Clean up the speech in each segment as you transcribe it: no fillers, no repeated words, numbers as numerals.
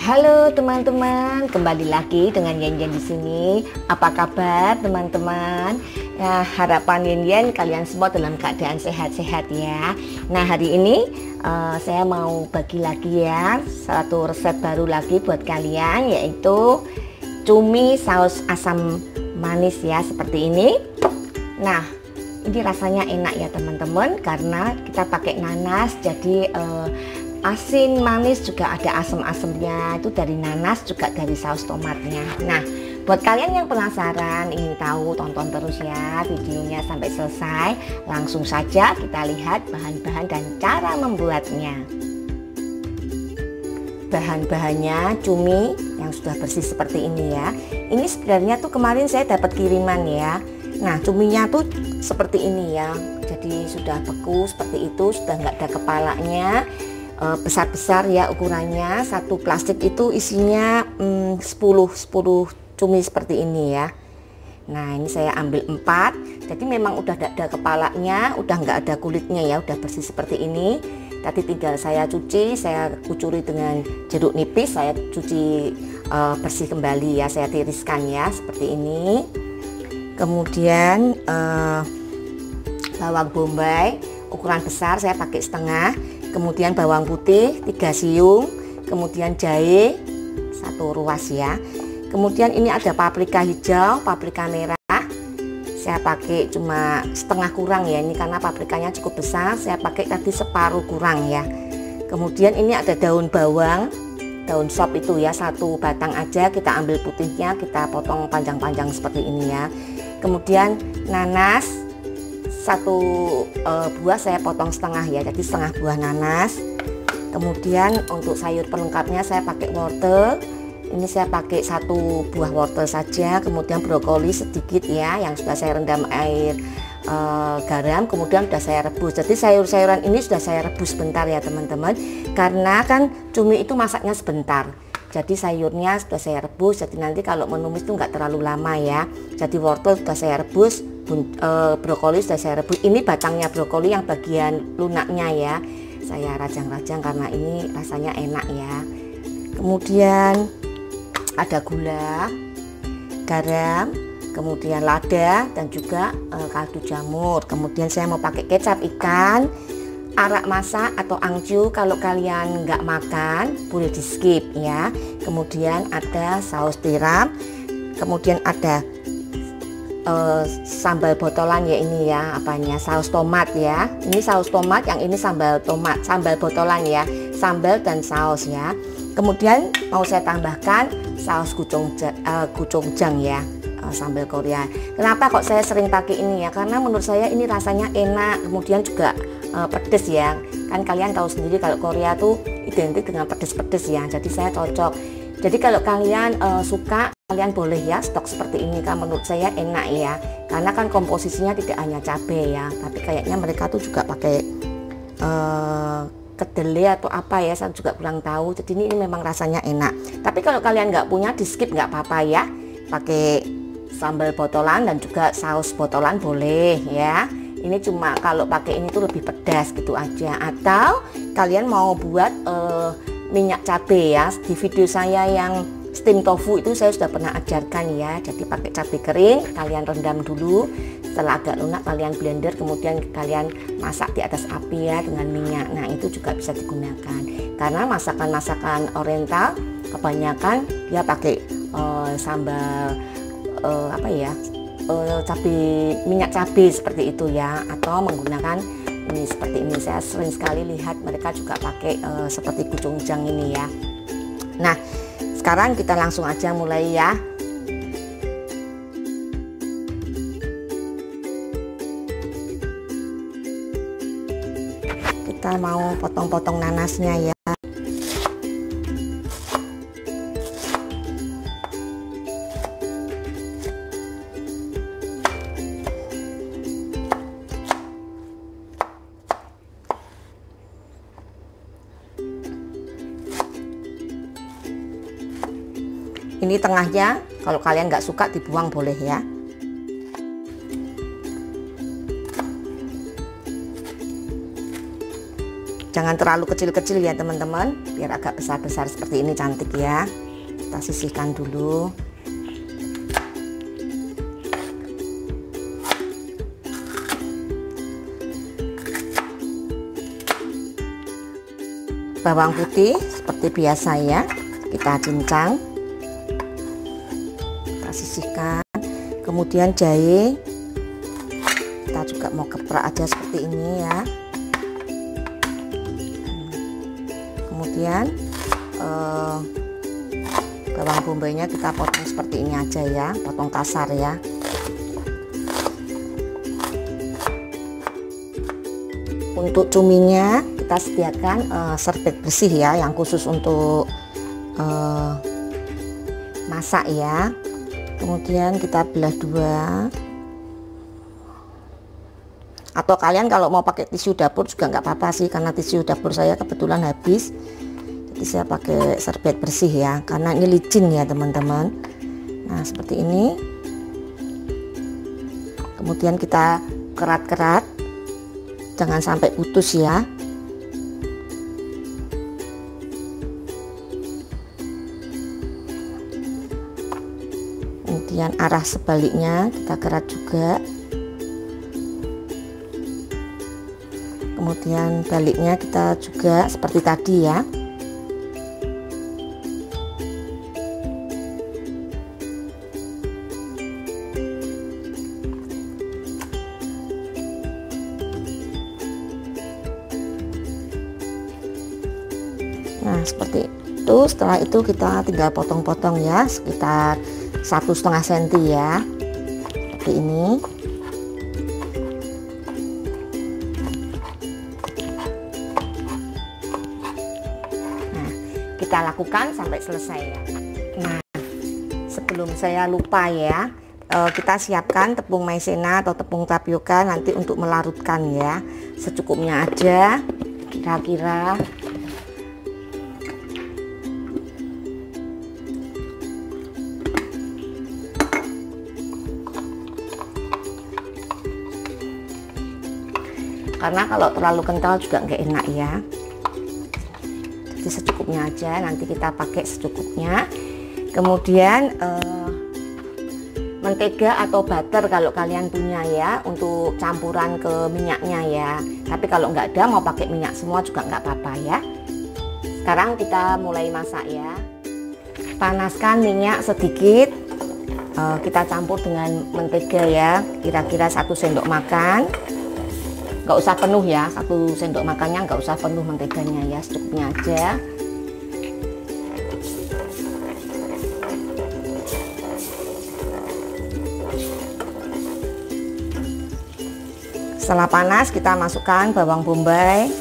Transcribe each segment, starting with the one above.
Halo teman-teman, kembali lagi dengan Yen di sini. Apa kabar teman-teman? Ya, harapan Yen kalian semua dalam keadaan sehat-sehat ya. Nah, hari ini saya mau bagi lagi ya satu resep baru lagi buat kalian, yaitu cumi saus asam manis ya, seperti ini. Nah, ini rasanya enak ya teman-teman, karena kita pakai nanas, jadi asin manis juga ada asam-asamnya, itu dari nanas juga dari saus tomatnya. Nah, buat kalian yang penasaran ingin tahu, tonton terus ya videonya sampai selesai. Langsung saja kita lihat bahan-bahan dan cara membuatnya. Bahan-bahannya cumi yang sudah bersih seperti ini ya. Ini sebenarnya tuh kemarin saya dapat kiriman ya. Nah, cuminya tuh seperti ini ya, jadi sudah beku seperti itu, sudah nggak ada kepalanya. Besar-besar ya ukurannya. Satu plastik itu isinya 10 cumi seperti ini ya. Nah, ini saya ambil 4, jadi memang udah tidak ada kepalanya, udah nggak ada kulitnya ya, udah bersih seperti ini. Tadi tinggal saya cuci, saya kucuri dengan jeruk nipis, saya cuci bersih kembali ya, saya tiriskan ya seperti ini. Kemudian bawang bombay ukuran besar saya pakai setengah. Kemudian bawang putih 3 siung, kemudian jahe 1 ruas ya. Kemudian ini ada paprika hijau, paprika merah. Saya pakai cuma setengah kurang ya, ini karena paprikanya cukup besar, saya pakai tadi separuh kurang ya. Kemudian ini ada daun bawang, daun sop itu ya, 1 batang aja, kita ambil putihnya, kita potong panjang-panjang seperti ini ya. Kemudian nanas 1 buah saya potong setengah ya, jadi setengah buah nanas. Kemudian untuk sayur pelengkapnya saya pakai wortel, ini saya pakai 1 buah wortel saja. Kemudian brokoli sedikit ya, yang sudah saya rendam air garam, kemudian sudah saya rebus. Jadi sayur-sayuran ini sudah saya rebus sebentar ya teman-teman, karena kan cumi itu masaknya sebentar. Jadi sayurnya sudah saya rebus, jadi nanti kalau menumis itu nggak terlalu lama ya. Jadi wortel sudah saya rebus, brokoli sudah saya rebus. Ini batangnya brokoli yang bagian lunaknya ya, saya rajang-rajang karena ini rasanya enak ya. Kemudian ada gula, garam, kemudian lada, dan juga kaldu jamur. Kemudian saya mau pakai kecap ikan, arak masak atau angju, kalau kalian nggak makan boleh di skip ya. Kemudian ada saus tiram, kemudian ada sambal botolan ya, ini ya apanya, saus tomat ya. Ini saus tomat, yang ini sambal tomat, sambal botolan ya, sambal dan saus ya. Kemudian mau saya tambahkan saus gochujang ya, sambal Korea. Kenapa kok saya sering pakai ini ya, karena menurut saya ini rasanya enak, kemudian juga pedes ya. Kan kalian tahu sendiri kalau Korea tuh identik dengan pedes-pedes ya, jadi saya cocok. Jadi kalau kalian suka, kalian boleh ya stok seperti ini, kan menurut saya enak ya, karena kan komposisinya tidak hanya cabai ya, tapi kayaknya mereka tuh juga pakai kedelai atau apa ya, saya juga kurang tahu. Jadi ini memang rasanya enak. Tapi kalau kalian nggak punya, di skip nggak apa-apa ya, pakai sambal botolan dan juga saus botolan boleh ya. Ini cuma kalau pakai ini tuh lebih pedas gitu aja. Atau kalian mau buat minyak cabai ya, di video saya yang steam tofu itu saya sudah pernah ajarkan ya. Jadi pakai cabai kering, kalian rendam dulu, setelah agak lunak kalian blender, kemudian kalian masak di atas api ya dengan minyak. Nah, itu juga bisa digunakan, karena masakan-masakan oriental kebanyakan dia pakai sambal apa ya, minyak cabai seperti itu ya, atau menggunakan ini seperti ini. Saya sering sekali lihat mereka juga pakai seperti gochujang ini ya. Nah, sekarang kita langsung aja mulai ya. Kita mau potong-potong nanasnya ya. Ini tengahnya, kalau kalian nggak suka dibuang boleh ya. jangan terlalu kecil-kecil ya teman-teman, biar agak besar-besar seperti ini cantik ya. Kita sisihkan dulu. Bawang putih seperti biasa ya, kita cincang, kita sisihkan. Kemudian jahe kita juga mau keprak aja seperti ini ya. Kemudian bawang bombaynya kita potong seperti ini aja ya, potong kasar ya. Untuk cuminya kita sediakan serbet bersih ya, yang khusus untuk masak ya. Kemudian kita belah dua, atau kalian kalau mau pakai tisu dapur juga nggak apa-apa sih, karena tisu dapur saya kebetulan habis, jadi saya pakai serbet bersih ya, karena ini licin ya teman-teman. Nah seperti ini. Kemudian kita kerat-kerat, jangan sampai putus ya. Kemudian arah sebaliknya kita kerat juga. Kemudian baliknya kita juga seperti tadi ya. Nah seperti itu. Setelah itu kita tinggal potong-potong ya, sekitar 1,5 cm ya, seperti ini. Nah kita lakukan sampai selesai ya. Nah sebelum saya lupa ya, kita siapkan tepung maizena atau tepung tapioka nanti untuk melarutkan ya, secukupnya aja kira-kira. Karena kalau terlalu kental juga nggak enak ya, jadi secukupnya aja, nanti kita pakai secukupnya. Kemudian mentega atau butter kalau kalian punya ya, untuk campuran ke minyaknya ya. Tapi kalau nggak ada, mau pakai minyak semua juga nggak apa-apa ya. Sekarang kita mulai masak ya. Panaskan minyak sedikit, kita campur dengan mentega ya, kira-kira 1 sendok makan. Nggak usah penuh ya, 1 sendok makannya nggak usah penuh menteganya ya, secukupnya aja. Setelah panas kita masukkan bawang bombay,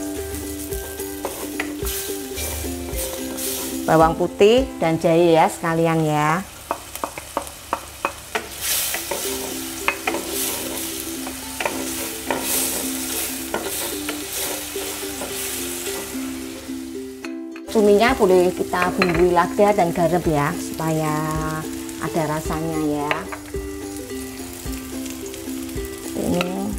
bawang putih dan jahe ya sekalian ya. Cuminya boleh kita bumbui lada dan garam ya, supaya ada rasanya ya. Ini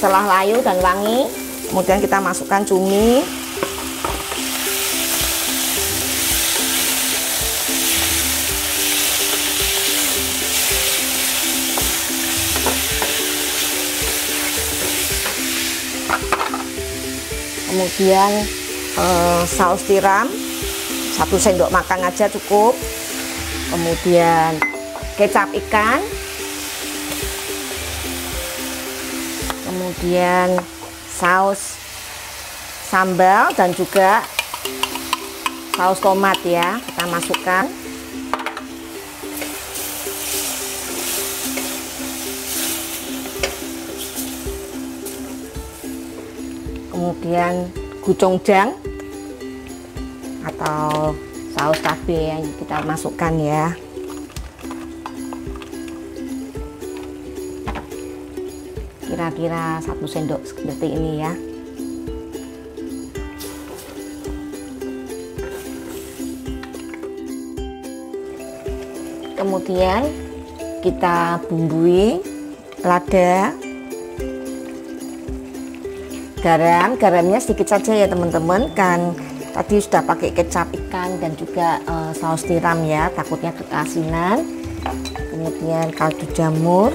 setelah layu dan wangi, kemudian kita masukkan cumi. Kemudian saus tiram 1 sendok makan aja cukup. Kemudian kecap ikan. Kemudian saus sambal dan juga saus tomat ya, kita masukkan. Kemudian gochujang atau saus cabai yang kita masukkan ya. kira-kira 1 sendok seperti ini ya. Kemudian kita bumbui lada, garamnya sedikit saja ya teman-teman, kan tadi sudah pakai kecap ikan dan juga saus tiram ya, takutnya keasinan. Kemudian kaldu jamur,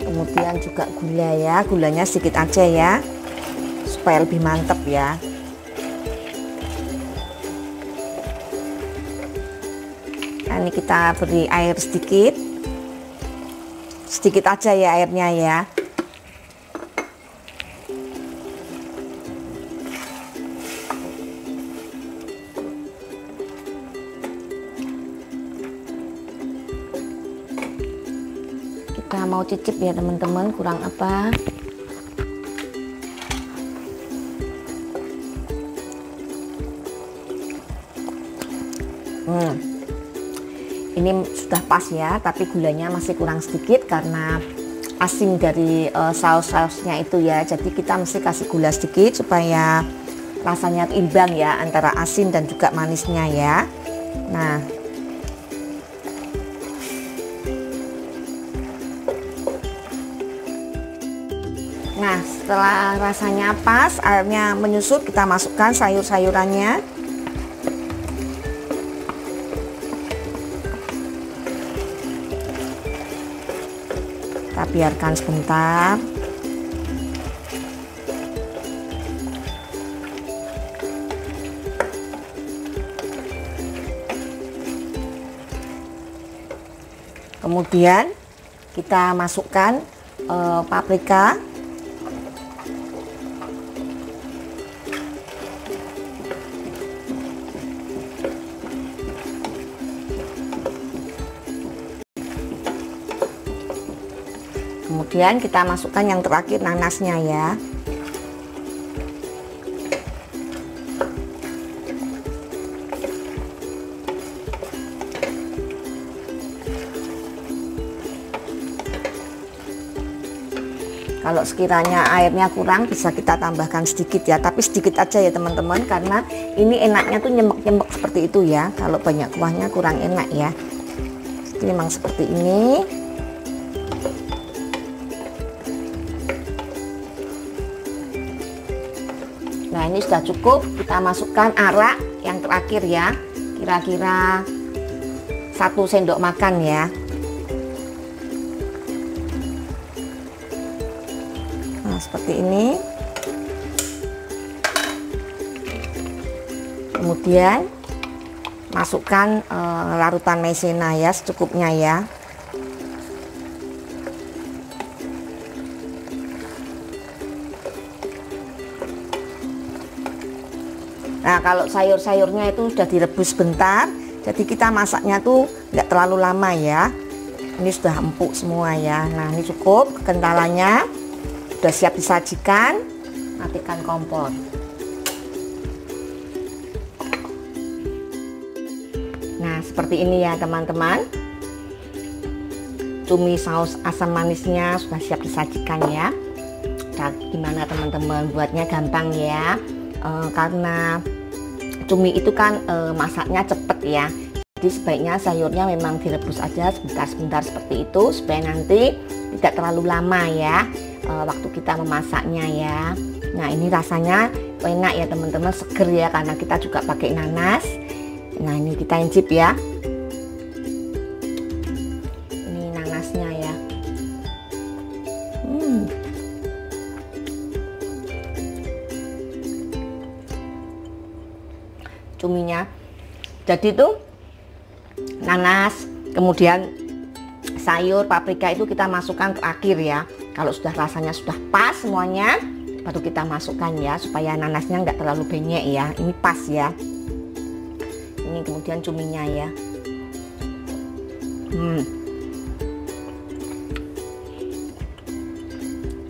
kemudian juga gula ya, gulanya sedikit aja ya supaya lebih mantep ya. Nah, ini kita beri air sedikit aja ya airnya ya. Kita mau cicip ya teman-teman, kurang apa. Ini sudah pas ya, tapi gulanya masih kurang sedikit karena asin dari saus-sausnya itu ya. Jadi kita mesti kasih gula sedikit supaya rasanya imbang ya antara asin dan juga manisnya ya. Nah, setelah rasanya pas, airnya menyusut, kita masukkan sayur-sayurannya. Kita biarkan sebentar. Kemudian kita masukkan paprika. Kemudian kita masukkan yang terakhir nanasnya ya. Kalau sekiranya airnya kurang bisa kita tambahkan sedikit ya, tapi sedikit aja ya teman-teman, karena ini enaknya tuh nyemek-nyemek seperti itu ya. Kalau banyak kuahnya kurang enak ya. Jadi memang seperti ini. Nah, ini sudah cukup. Kita masukkan arak yang terakhir ya, kira-kira 1 sendok makan ya. Nah, seperti ini. Kemudian masukkan larutan maizena ya, secukupnya ya. Nah, kalau sayur-sayurnya itu sudah direbus bentar, jadi kita masaknya tuh nggak terlalu lama ya. Ini sudah empuk semua ya. Nah, ini cukup kekentalannya, sudah siap disajikan. Matikan kompor. Nah, seperti ini ya teman-teman. Cumi saus asam manisnya sudah siap disajikan ya. Nah, gimana teman-teman, buatnya gampang ya. Karena cumi itu kan masaknya cepet ya, jadi sebaiknya sayurnya memang direbus aja sebentar-sebentar seperti itu supaya nanti tidak terlalu lama ya waktu kita memasaknya ya. Nah, ini rasanya enak ya teman-teman, seger ya karena kita juga pakai nanas. Nah, ini kita incip ya, ini nanasnya ya. Cuminya, jadi tuh nanas, kemudian sayur, paprika itu kita masukkan terakhir ya. Kalau sudah rasanya sudah pas semuanya, baru kita masukkan ya, supaya nanasnya nggak terlalu banyak ya. Ini pas ya. Ini kemudian cuminya ya.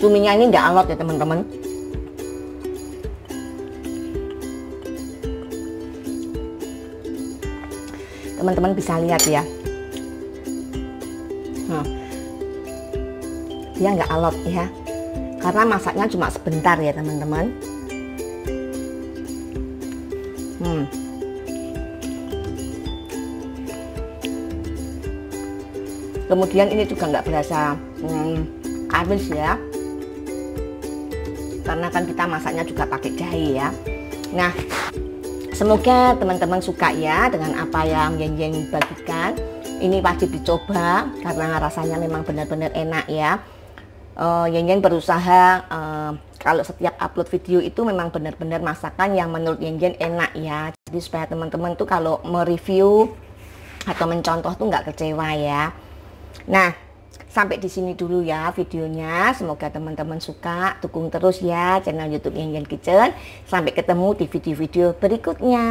Cuminya ini nggak alot ya teman-teman. Teman-teman bisa lihat ya. Nah, dia nggak alot ya, karena masaknya cuma sebentar ya teman-teman. Kemudian ini juga nggak berasa amis ya, karena kan kita masaknya juga pakai jahe ya. Nah, semoga teman-teman suka ya dengan apa yang Yen bagikan. Ini wajib dicoba karena rasanya memang benar-benar enak ya. Yen berusaha kalau setiap upload video itu memang benar-benar masakan yang menurut Yen enak ya. Jadi supaya teman-teman tuh kalau mereview atau mencontoh tuh nggak kecewa ya. Nah, sampai di sini dulu ya videonya. Semoga teman-teman suka. Dukung terus ya channel YouTube Yen Kitchen. Sampai ketemu di video-video berikutnya.